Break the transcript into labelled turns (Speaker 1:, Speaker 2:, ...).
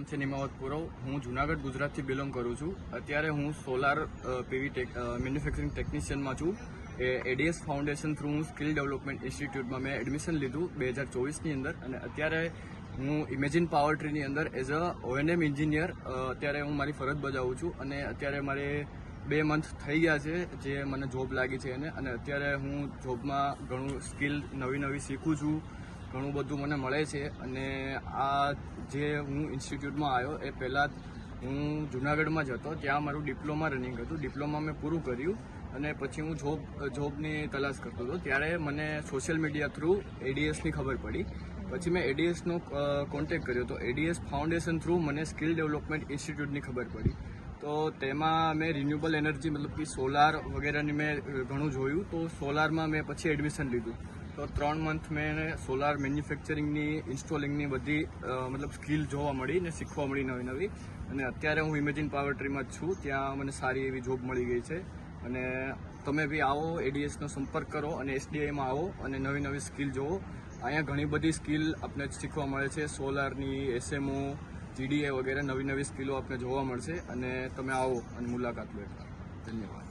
Speaker 1: નામ છે નિમાવત પુરવ. હું જુનાગઢ ગુજરાતથી બિલોંગ કરું છું. અત્યારે હું સોલાર પીવી મેન્યુફેક્ચરિંગ ટેકનિશિયનમાં છું. એડીએસ ફાઉન્ડેશન થ્રુ હું સ્કિલ ડેવલપમેન્ટ ઇન્સ્ટિટ્યૂટમાં મેં એડમિશન લીધું 2024ની અંદર, અને અત્યારે હું ઇમેજિન પાવર ટ્રીની અંદર એઝ અ ONM એન્જિનિયર અત્યારે હું મારી ફરજ બજાવું છું. અને અત્યારે મારે 2 મંથ થઈ ગયા છે જે મને જોબ લાગી છે એને, અને અત્યારે હું જોબમાં ઘણું સ્કિલ નવી શીખું છું, ઘણું બધું મને મળે છે. અને આ જે હું ઇન્સ્ટિટ્યૂટમાં આવ્યો એ પહેલાં હું જુનાગઢમાં જ હતો, ત્યાં મારું ડિપ્લોમા રનિંગ હતું. ડિપ્લોમા મેં પૂરું કર્યું અને પછી હું જોબની તલાશ કરતો હતો. ત્યારે મને સોશિયલ મીડિયા થ્રુ એડીએસની ખબર પડી. પછી મેં એડીએસનો કોન્ટેક્ટ કર્યો તો એડીએસ ફાઉન્ડેશન થ્રુ મને સ્કિલ ડેવલપમેન્ટ ઇન્સ્ટિટ્યૂટની ખબર પડી. તો તેમાં મેં રિન્યુએબલ એનર્જી મતલબ કે સોલાર વગેરેની મેં ઘણું જોયું, તો સોલારમાં મેં પછી એડમિશન લીધું. તો 3 મંથ મેં સોલાર મેન્યુફેક્ચરિંગની ઇન્સ્ટોલિંગની બધી મતલબ સ્કિલ જોવા મળી ને શીખવા મળી નવી. અને અત્યારે હું ઇમેજિન પાવર ટ્રીમાં જ છું, ત્યાં મને સારી એવી જોબ મળી ગઈ છે. અને તમે બી આવો, એડીએસનો સંપર્ક કરો અને SDIમાં આવો અને નવી સ્કિલ જોવો. અહીંયા ઘણી બધી સ્કિલ આપણે શીખવા મળે છે, સોલારની, SMO, GDA વગેરે નવી સ્કિલો આપણે જોવા મળશે. અને તમે આવો અને મુલાકાત લો. ધન્યવાદ.